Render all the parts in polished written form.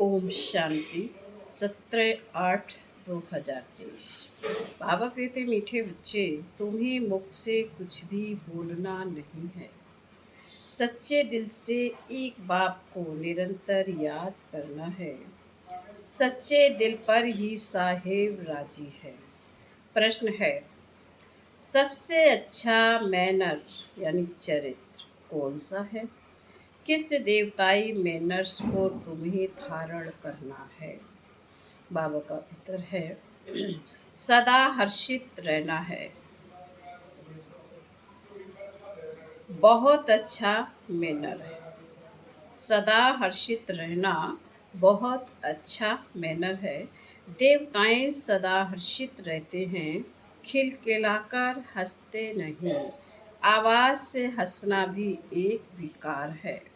ओम शांति 17/8/2023। बाबा कहते मीठे बच्चे, तुम्हें मुख से कुछ भी बोलना नहीं है। सच्चे दिल से एक बाप को निरंतर याद करना है। सच्चे दिल पर ही साहेब राजी है। प्रश्न है, सबसे अच्छा मैनर यानी चरित्र कौन सा है? किस देवताई मैनर्स को तुम्हें धारण करना है? बाबा का उत्तर है, सदा हर्षित रहना है। बहुत अच्छा मैनर है। सदा हर्षित रहना बहुत अच्छा मैनर है। देवताएं सदा हर्षित रहते हैं, खिलखिलाकर हंसते नहीं। आवाज से हंसना भी एक विकार है।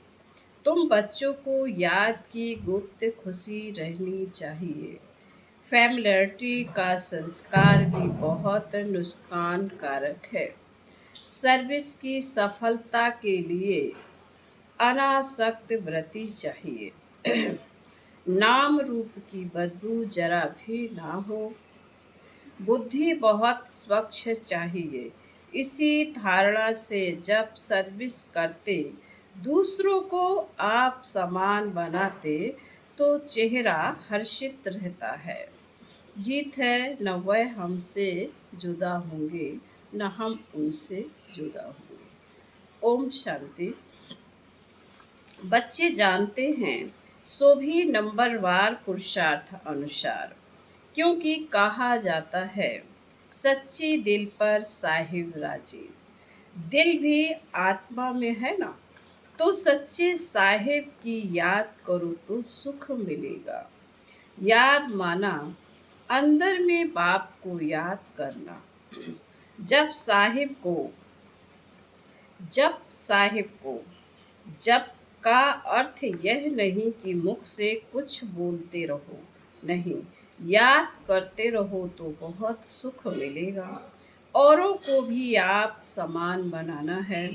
तुम बच्चों को याद की गुप्त खुशी रहनी चाहिए। फैमिलियरिटी का संस्कार भी बहुत नुकसान कारक है। सर्विस की सफलता के लिए अनासक्त व्रति चाहिए। नाम रूप की बदबू जरा भी ना हो। बुद्धि बहुत स्वच्छ चाहिए। इसी धारणा से जब सर्विस करते, दूसरों को आप समान बनाते, तो चेहरा हर्षित रहता है। गीत है, न वह हमसे जुदा होंगे, न हम उनसे जुदा होंगे। ओम शांति। बच्चे जानते हैं, सो भी नंबरवार पुरुषार्थ अनुसार, क्योंकि कहा जाता है, सच्ची दिल पर साहिब राजी। दिल भी आत्मा में है ना, तो सच्चे साहिब की याद करो तो सुख मिलेगा। याद माना अंदर में बाप को याद करना। जब साहिब को जब साहिब को जब का अर्थ यह नहीं कि मुख से कुछ बोलते रहो, नहीं, याद करते रहो तो बहुत सुख मिलेगा। औरों को भी आप समान बनाना है।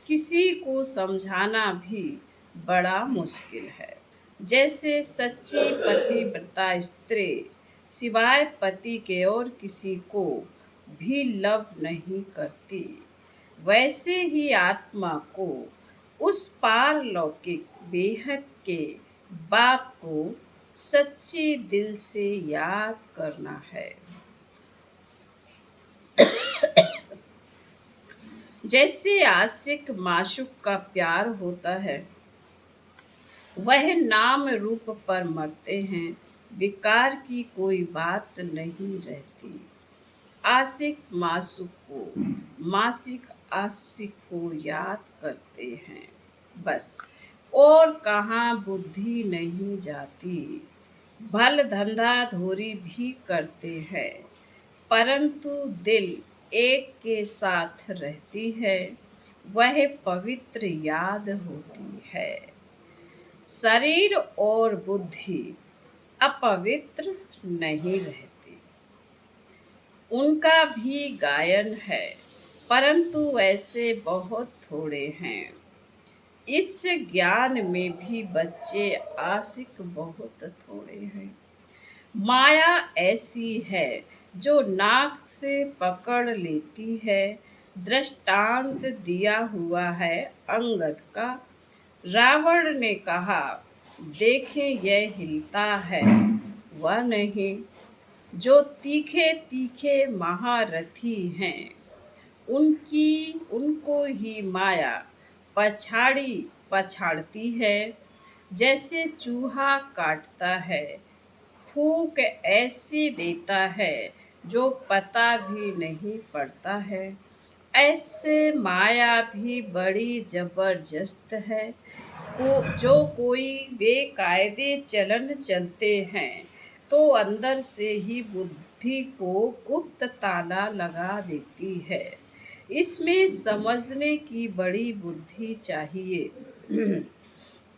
किसी को समझाना भी बड़ा मुश्किल है। जैसे सच्ची पतिव्रता स्त्री सिवाय पति के और किसी को भी लव नहीं करती, वैसे ही आत्मा को उस पारलौकिक बेहद के बाप को सच्चे दिल से याद करना है। जैसे आशिक माशूक का प्यार होता है, वह नाम रूप पर मरते हैं, विकार की कोई बात नहीं रहती। आशिक माशूक को, मासिक आशिक को याद करते हैं बस, और कहाँ बुद्धि नहीं जाती। भल धंधा धोरी भी करते हैं, परंतु दिल एक के साथ रहती है, वह पवित्र याद होती है। शरीर और बुद्धि अपवित्र नहीं रहती। उनका भी गायन है, परंतु ऐसे बहुत थोड़े हैं। इस ज्ञान में भी बच्चे आशिक बहुत थोड़े हैं। माया ऐसी है जो नाक से पकड़ लेती है। दृष्टांत दिया हुआ है अंगद का। रावण ने कहा, देखें यह हिलता है, वह नहीं। जो तीखे तीखे महारथी हैं, उनको ही माया पछाड़ती है। जैसे चूहा काटता है, फूंक ऐसी देता है जो पता भी नहीं पड़ता है, ऐसे माया भी बड़ी जबरदस्त है। जो कोई बेकायदे चलन चलते हैं, तो अंदर से ही बुद्धि को गुप्त ताला लगा देती है। इसमें समझने की बड़ी बुद्धि चाहिए।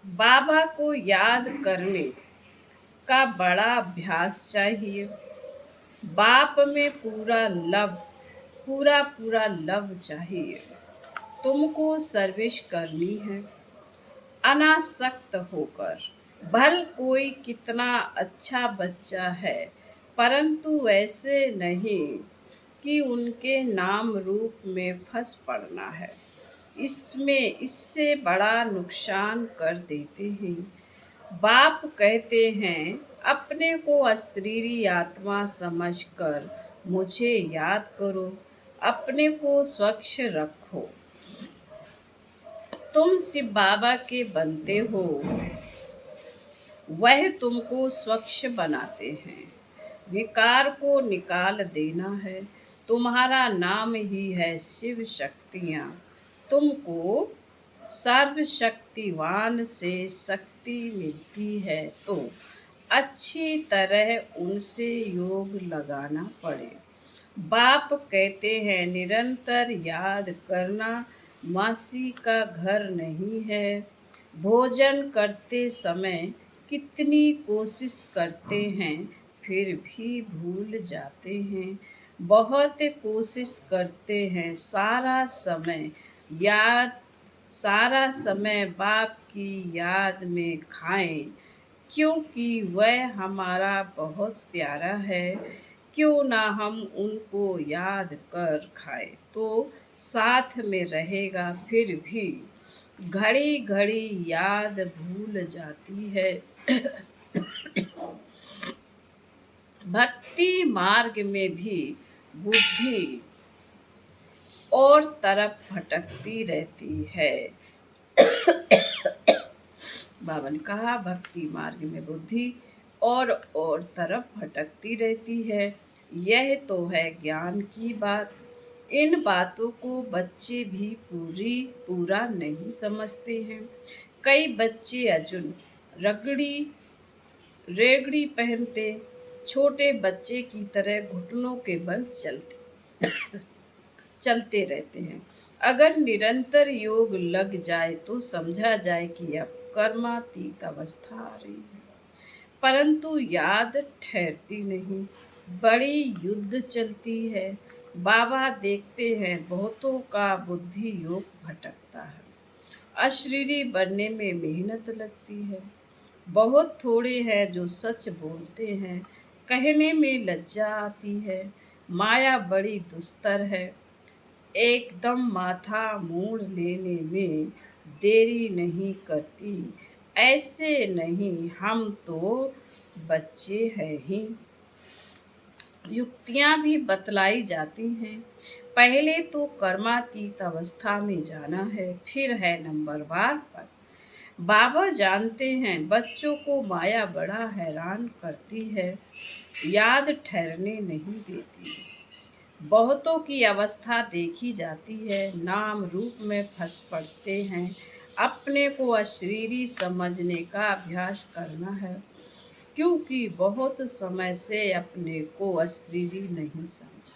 बाबा को याद करने का बड़ा अभ्यास चाहिए। बाप में पूरा पूरा लव चाहिए। तुमको सर्विस करनी है, अनासक्त होकर। भल कोई कितना अच्छा बच्चा है, परंतु वैसे नहीं कि उनके नाम रूप में फंस पड़ना है। इसमें इससे बड़ा नुकसान कर देते हैं। बाप कहते हैं, अपने को अशरीरी आत्मा समझकर मुझे याद करो, अपने को स्वच्छ रखो। तुम शिव बाबा के बनते हो, वह तुमको स्वच्छ बनाते हैं। विकार को निकाल देना है। तुम्हारा नाम ही है शिव शक्तियाँ। तुमको सर्वशक्तिवान से शक्ति मिलती है तो अच्छी तरह उनसे योग लगाना पड़े। बाप कहते हैं, निरंतर याद करना मासी का घर नहीं है। भोजन करते समय कितनी कोशिश करते हैं, फिर भी भूल जाते हैं। बहुत कोशिश करते हैं, याद सारा समय बाप की याद में खाएं, क्योंकि वह हमारा बहुत प्यारा है। क्यों ना हम उनको याद कर खाए तो साथ में रहेगा। फिर भी घड़ी घड़ी याद भूल जाती है। भक्ति मार्ग में भी बुद्धि और तरफ भटकती रहती है। बाबा ने कहा, भक्ति मार्ग में बुद्धि और तरफ भटकती रहती है। यह तो है ज्ञान की बात। इन बातों को बच्चे भी पूरा नहीं समझते हैं। कई बच्चे अर्जुन रगड़ी रेगड़ी पहनते छोटे बच्चे की तरह घुटनों के बल चलते रहते हैं। अगर निरंतर योग लग जाए तो समझा जाए कि अब कर्मातीत अवस्था आ रही है, परंतु याद ठहरती नहीं, बड़ी युद्ध चलती है। बाबा देखते हैं, बहुतों का बुद्धि योग भटकता है। अशरीरी बनने में मेहनत लगती है। बहुत थोड़े हैं जो सच बोलते हैं। कहने में लज्जा आती है। माया बड़ी दुस्तर है। एकदम माथा मोड़ लेने में देरी नहीं करती। ऐसे नहीं, हम तो बच्चे हैं ही। युक्तियां भी बतलाई जाती हैं। पहले तो कर्मातीत अवस्था में जाना है, फिर है नंबरवार पर। बाबा जानते हैं बच्चों को माया बड़ा हैरान करती है, याद ठहरने नहीं देती। बहुतों की अवस्था देखी जाती है, नाम रूप में फंस पड़ते हैं। अपने को अशरीरी समझने का अभ्यास करना है, क्योंकि बहुत समय से अपने को अशरीरी नहीं समझा।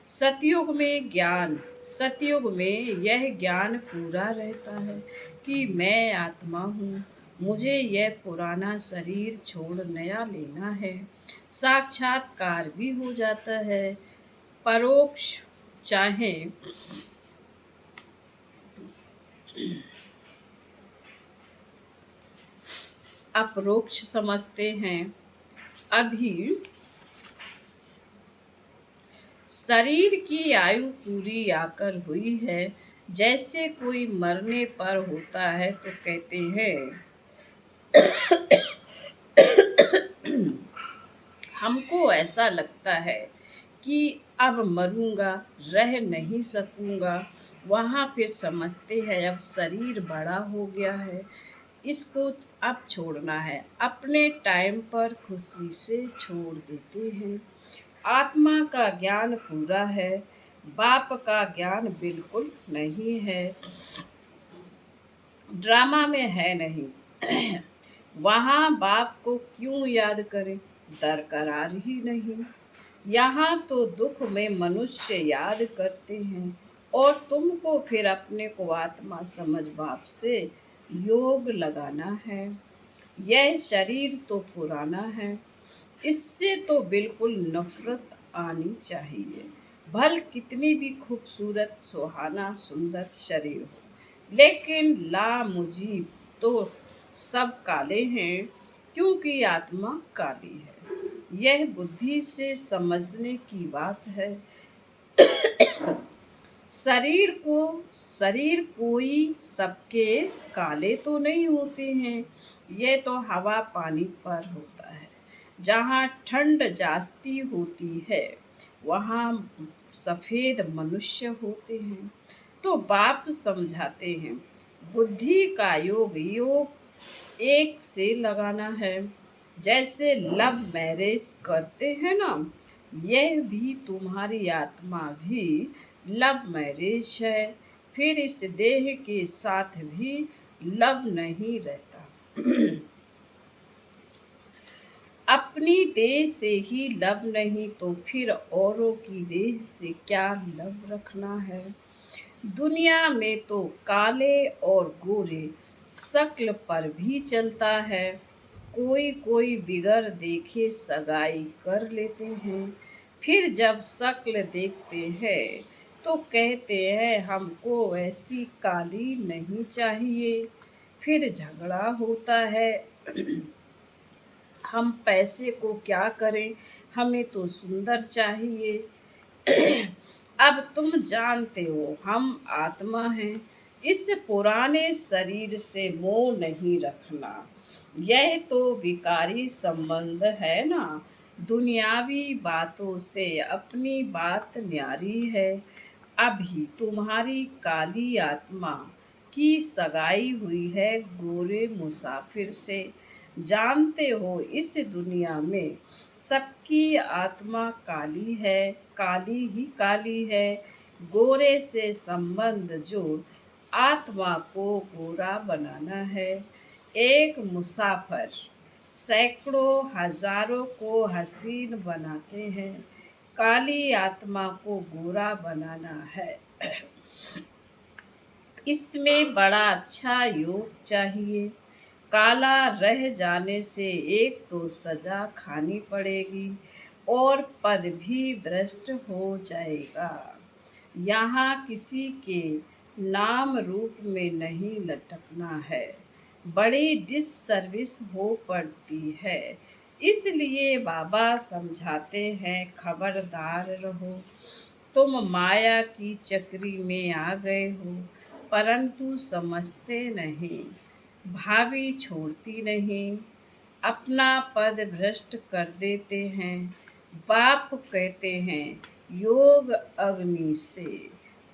सतयुग में यह ज्ञान पूरा रहता है कि मैं आत्मा हूँ, मुझे यह पुराना शरीर छोड़ नया लेना है। साक्षात्कार भी हो जाता है। परोक्ष चाहे अपरोक्ष समझते हैं। अभी शरीर की आयु पूरी आकर हुई है। जैसे कोई मरने पर होता है तो कहते हैं, हमको ऐसा लगता है कि अब मरूंगा, रह नहीं सकूंगा। वहाँ फिर समझते हैं अब शरीर बड़ा हो गया है, इसको अब छोड़ना है। अपने टाइम पर खुशी से छोड़ देते हैं। आत्मा का ज्ञान पूरा है, बाप का ज्ञान बिल्कुल नहीं है। ड्रामा में है नहीं। वहाँ बाप को क्यों याद करें, दरकरार ही नहीं। यहाँ तो दुख में मनुष्य याद करते हैं, और तुमको फिर अपने को आत्मा समझ बाप से योग लगाना है। यह शरीर तो पुराना है, इससे तो बिल्कुल नफरत आनी चाहिए। भल कितनी भी खूबसूरत सुहाना सुंदर शरीर हो, लेकिन ला मुझीब तो सब काले हैं क्योंकि आत्मा काली है। यह बुद्धि से समझने की बात है। शरीर को शरीर कोई सबके काले तो नहीं होते हैं। ये तो हवा पानी पर होता है। जहाँ ठंड जास्ती होती है वहाँ सफेद मनुष्य होते हैं। तो बाप समझाते हैं, बुद्धि का योग योग एक से लगाना है। जैसे लव मैरिज करते हैं ना, यह भी तुम्हारी आत्मा भी लव मैरिज है। फिर इस देह के साथ भी लव नहीं रहता। अपनी देह से ही लव नहीं तो फिर औरों की देह से क्या लव रखना है। दुनिया में तो काले और गोरे शक्ल पर भी चलता है। कोई कोई बिगर देखे सगाई कर लेते हैं। फिर जब शक्ल देखते हैं तो कहते हैं हमको ऐसी काली नहीं चाहिए। फिर झगड़ा होता है, हम पैसे को क्या करें, हमें तो सुंदर चाहिए। अब तुम जानते हो हम आत्मा हैं। इस पुराने शरीर से मोह नहीं रखना। यह तो विकारी संबंध है ना। दुनियावी बातों से अपनी बात न्यारी है। अभी तुम्हारी काली आत्मा की सगाई हुई है गोरे मुसाफिर से। जानते हो इस दुनिया में सबकी आत्मा काली है, काली ही काली है। गोरे से संबंध जो आत्मा को गोरा बनाना है। एक मुसाफिर सैकड़ों हजारों को हसीन बनाते हैं। काली आत्मा को गोरा बनाना है। इसमें बड़ा अच्छा योग चाहिए। काला रह जाने से एक तो सजा खानी पड़ेगी और पद भी भ्रष्ट हो जाएगा। यहाँ किसी के नाम रूप में नहीं लटकना है। बड़ी डिससर्विस हो पड़ती है। इसलिए बाबा समझाते हैं खबरदार रहो। तुम माया की चक्री में आ गए हो परंतु समझते नहीं। भाभी छोड़ती नहीं, अपना पद भ्रष्ट कर देते हैं। बाप कहते हैं योग अग्नि से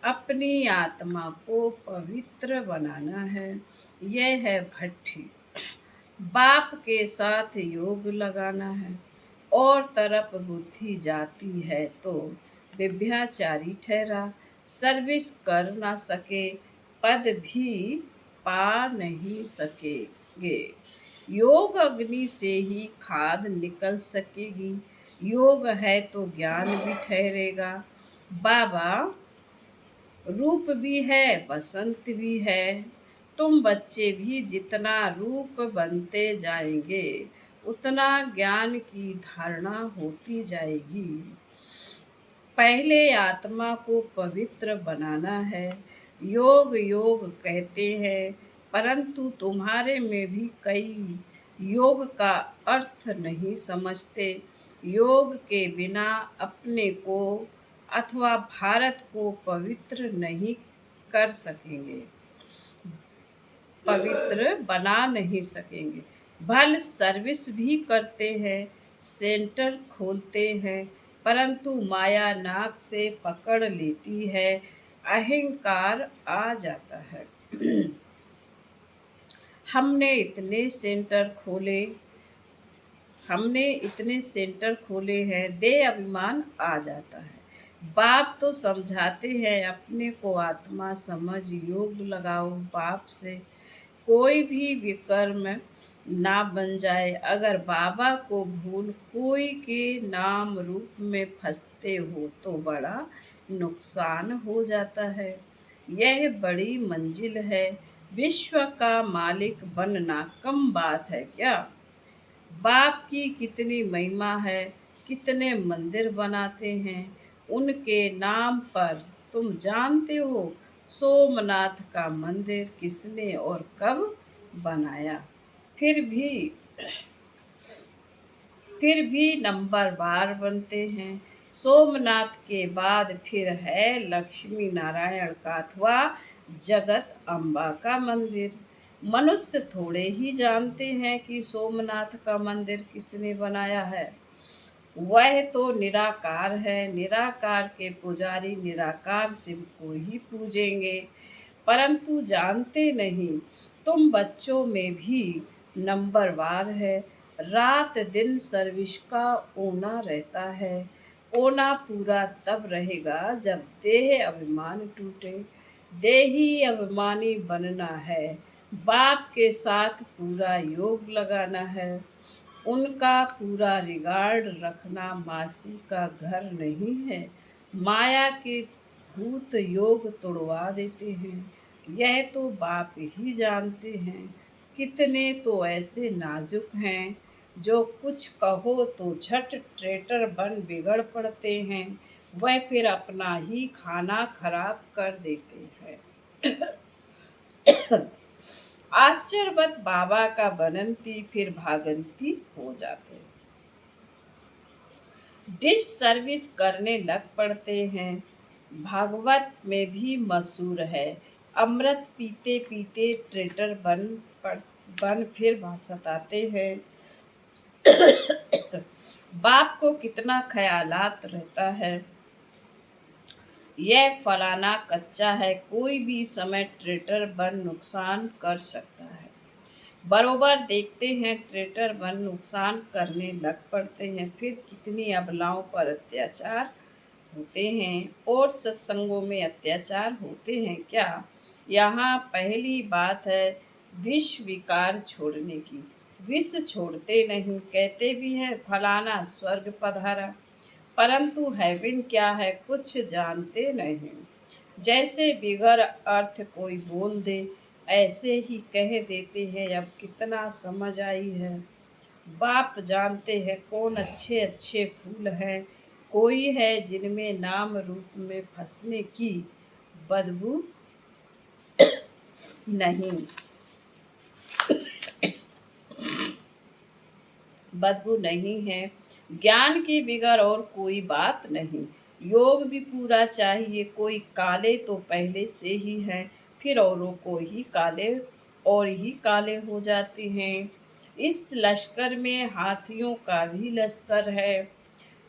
अपनी आत्मा को पवित्र बनाना है। यह है भट्ठी। बाप के साथ योग लगाना है और तरफ बुद्धि जाती है तो व्यभिचारी ठहरा। सर्विस कर ना सके, पद भी पा नहीं सकेंगे। योग अग्नि से ही खाद निकल सकेगी। योग है तो ज्ञान भी ठहरेगा। बाबा रूप भी है बसंत भी है। तुम बच्चे भी जितना रूप बनते जाएंगे उतना ज्ञान की धारणा होती जाएगी। पहले आत्मा को पवित्र बनाना है। योग योग कहते हैं परंतु तुम्हारे में भी कई योग का अर्थ नहीं समझते। योग के बिना अपने को अथवा भारत को पवित्र नहीं कर सकेंगे, पवित्र बना नहीं सकेंगे। भल सर्विस भी करते हैं, सेंटर खोलते हैं परंतु माया नाक से पकड़ लेती है, अहंकार आ जाता है। हमने इतने सेंटर खोले हमने इतने सेंटर खोले हैं, दे अभिमान आ जाता है। बाप तो समझाते हैं अपने को आत्मा समझ योग लगाओ। बाप से कोई भी विकर्म ना बन जाए। अगर बाबा को भूल कोई के नाम रूप में फंसते हो तो बड़ा नुकसान हो जाता है। यह बड़ी मंजिल है। विश्व का मालिक बनना कम बात है क्या। बाप की कितनी महिमा है, कितने मंदिर बनाते हैं उनके नाम पर। तुम जानते हो सोमनाथ का मंदिर किसने और कब बनाया। फिर भी नंबरवार बनते हैं। सोमनाथ के बाद फिर है लक्ष्मी नारायण का अथवा जगत अम्बा का मंदिर। मनुष्य थोड़े ही जानते हैं कि सोमनाथ का मंदिर किसने बनाया है। वह तो निराकार है। निराकार के पुजारी निराकार शिव को ही पूजेंगे। परंतु जानते नहीं, तुम बच्चों में भी नंबरवार है। रात दिन सर्विस का ओना रहता है। ओना पूरा तब रहेगा जब देह अभिमान टूटे। देही अभिमानी बनना है। बाप के साथ पूरा योग लगाना है। उनका पूरा रिगार्ड रखना मासी का घर नहीं है। माया के भूत योग तोड़वा देते हैं। यह तो बाप ही जानते हैं। कितने तो ऐसे नाजुक हैं जो कुछ कहो तो झट ट्रेटर बन बिगड़ पड़ते हैं। वह फिर अपना ही खाना खराब कर देते हैं। आश्चर्यवत बाबा का बनंती फिर भागंती हो जाते हैं। डिश सर्विस करने लग पड़ते हैं। भागवत में भी मशहूर है। अमृत पीते पीते ट्रेटर बन फिर सताते हैं। बाप को कितना ख्यालात रहता है। यह फलाना कच्चा है, कोई भी समय ट्रेटर बन नुकसान कर सकता है। बरोबर देखते हैं ट्रेटर बन नुकसान करने लग पड़ते हैं। फिर कितनी अबलाओं पर अत्याचार होते हैं। और सत्संगों में अत्याचार होते हैं क्या। यहाँ पहली बात है विष विकार छोड़ने की। विष छोड़ते नहीं, कहते भी हैं फलाना स्वर्ग पधारा, परंतु हेवन क्या है कुछ जानते नहीं। जैसे बिगर अर्थ कोई बोल दे ऐसे ही कह देते हैं। अब कितना समझ आई है। बाप जानते हैं कौन अच्छे अच्छे फूल हैं। कोई है जिनमें नाम रूप में फंसने की बदबू नहीं है। ज्ञान के बिगर और कोई बात नहीं। योग भी पूरा चाहिए। कोई काले तो पहले से ही हैं, फिर औरों को ही काले और ही काले हो जाते हैं। इस लश्कर में हाथियों का भी लश्कर है,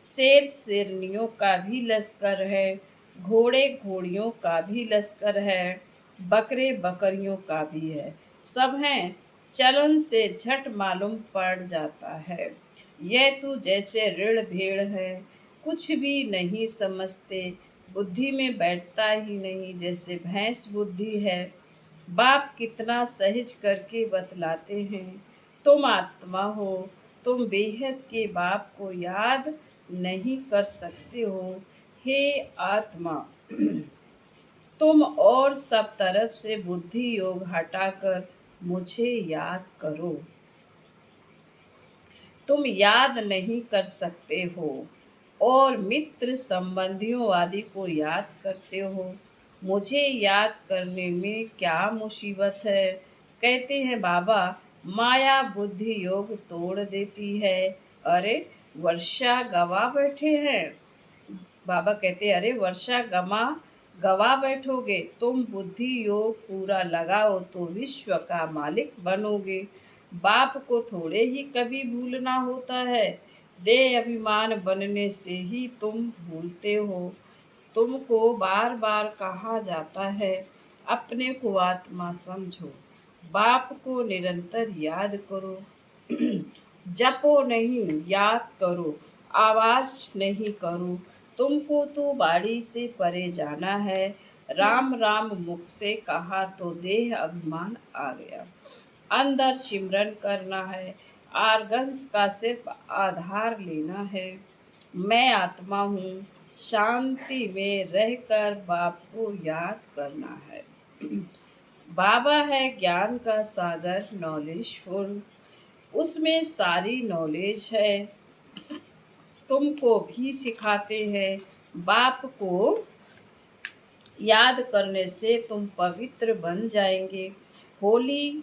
शेर शेरनियों का भी लश्कर है, घोड़े घोड़ियों का भी लश्कर है, बकरे बकरियों का भी है। सब हैं, चलन से झट मालूम पड़ जाता है। यह तो जैसे ऋण भेड़ है, कुछ भी नहीं समझते, बुद्धि में बैठता ही नहीं। जैसे भैंस बुद्धि है। बाप कितना सहज करके बतलाते हैं। तुम आत्मा हो, तुम बेहद के बाप को याद नहीं कर सकते हो। हे आत्मा, तुम और सब तरफ से बुद्धि योग हटाकर मुझे याद करो। तुम याद नहीं कर सकते हो और मित्र संबंधियों आदि को याद करते हो। मुझे याद करने में क्या मुसीबत है। कहते हैं बाबा माया बुद्धि योग तोड़ देती है। अरे वर्षा गवा बैठे हैं। बाबा कहते अरे वर्षा गवा बैठोगे। तुम बुद्धि योग पूरा लगाओ तो विश्व का मालिक बनोगे। बाप को थोड़े ही कभी भूलना होता है। देह अभिमान बनने से ही तुम भूलते हो। तुमको बार बार कहा जाता है अपने को आत्मा समझो, बाप को निरंतर याद करो। जपो नहीं, याद करो, आवाज नहीं करो। तुमको तो बाड़ी से परे जाना है। राम राम मुख से कहा तो देह अभिमान आ गया। अंदर सिमरन करना है। आर्गन्स का सिर्फ आधार लेना है। मैं आत्मा हूँ। शांति में रहकर बाप को याद करना है। बाबा है ज्ञान का सागर, नॉलेजफुल, उसमें सारी नॉलेज है। तुमको भी सिखाते हैं। बाप को याद करने से तुम पवित्र बन जाएंगे। होली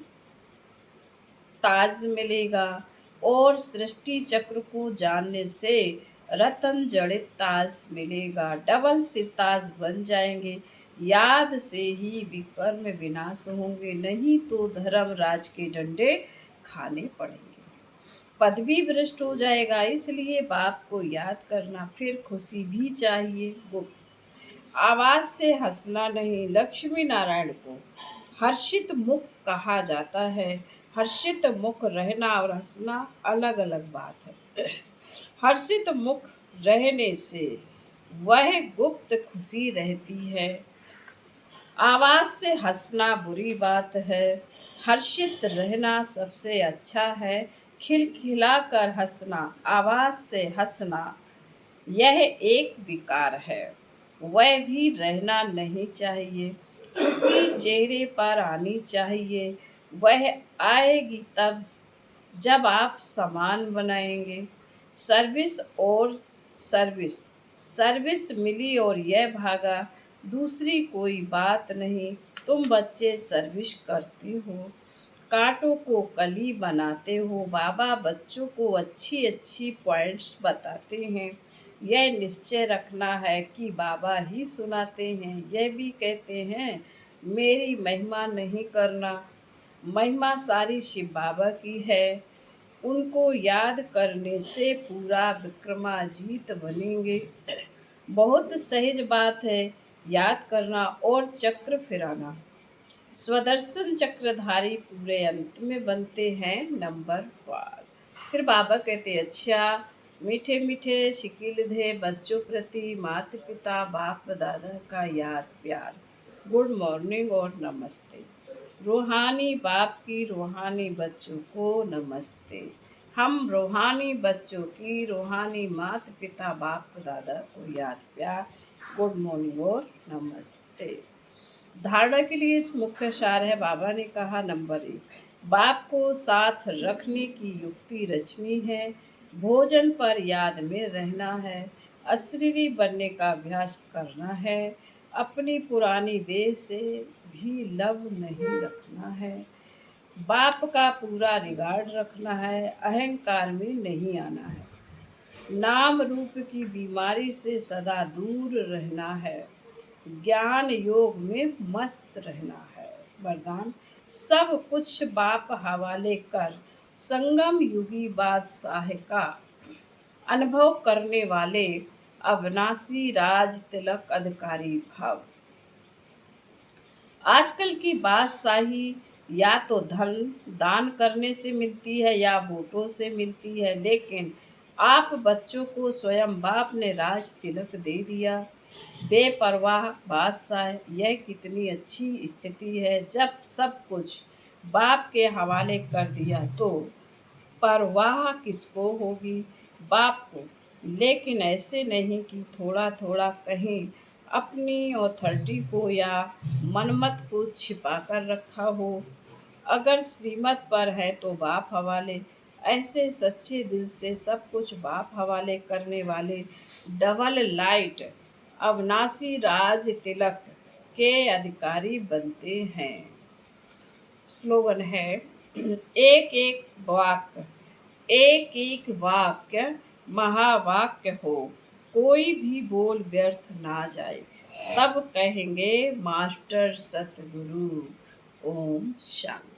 ताज मिलेगा और सृष्टि चक्र को जानने से रतन जड़ित ताज मिलेगा। डबल सिरताज बन जाएंगे। याद से ही विकर्म विनाश होंगे, नहीं तो धर्मराज के डंडे खाने पड़ेंगे। पदवी भ्रष्ट हो जाएगा, इसलिए बाप को याद करना। फिर खुशी भी चाहिए। गुप्त आवाज से हंसना नहीं। लक्ष्मी नारायण को हर्षित मुख कहा जाता है। हर्षित मुख रहना और हंसना अलग अलग बात है। हर्षित मुख रहने से वह गुप्त खुशी रहती है। आवाज से हंसना बुरी बात है। हर्षित रहना सबसे अच्छा है। खिलखिलाकर हंसना, आवाज से हंसना, यह एक विकार है। वह भी रहना नहीं चाहिए। खुशी चेहरे पर आनी चाहिए। वह आएगी तब जब आप सामान बनाएंगे। सर्विस और सर्विस, सर्विस मिली और यह भागा, दूसरी कोई बात नहीं। तुम बच्चे सर्विस करते हो, कांटों को कली बनाते हो। बाबा बच्चों को अच्छी अच्छी पॉइंट्स बताते हैं। यह निश्चय रखना है कि बाबा ही सुनाते हैं। यह भी कहते हैं मेरी महिमा नहीं करना। महिमा सारी शिव बाबा की है। उनको याद करने से पूरा विक्रमाजीत बनेंगे। बहुत सहज बात है याद करना और चक्र फिराना। स्वदर्शन चक्रधारी पूरे अंत में बनते हैं नंबर 5। फिर बाबा कहते अच्छा, मीठे मीठे शिकिल धे बच्चों प्रति माता पिता बाप दादा का याद प्यार। गुड मॉर्निंग और नमस्ते। रूहानी बाप की रूहानी बच्चों को नमस्ते। हम रूहानी बच्चों की रूहानी माता पिता बाप दादा को याद प्यार। गुड मॉर्निंग और नमस्ते। धारणा के लिए इस मुख्य सार है। बाबा ने कहा नंबर 1, बाप को साथ रखने की युक्ति रचनी है। भोजन पर याद में रहना है। अशरीरी बनने का अभ्यास करना है। अपनी पुरानी देह से भी लव नहीं रखना है। बाप का पूरा रिगार्ड रखना है। अहंकार में नहीं आना है। नाम रूप की बीमारी से सदा दूर रहना है। ज्ञान योग में मस्त रहना है। वरदान, सब कुछ बाप हवाले कर संगम युगी बादशाह का अनुभव करने वाले अविनाशी राज तिलक अधिकारी भव। आजकल की बादशाही या तो धन दान करने से मिलती है या वोटों से मिलती है, लेकिन आप बच्चों को स्वयं बाप ने राज तिलक दे दिया। बेपरवाह बादशाह, यह कितनी अच्छी स्थिति है। जब सब कुछ बाप के हवाले कर दिया तो परवाह किसको होगी? बाप को। लेकिन ऐसे नहीं कि थोड़ा थोड़ा कहीं अपनी ऑथोरिटी को या मनमत को छिपा कर रखा हो। अगर श्रीमत पर है तो बाप हवाले। ऐसे सच्चे दिल से सब कुछ बाप हवाले करने वाले डबल लाइट अविनाशी राज तिलक के अधिकारी बनते हैं। स्लोगन है एक एक वाक्य महावाक्य हो, कोई भी बोल व्यर्थ ना जाए, तब कहेंगे मास्टर सतगुरु। ओम शांति।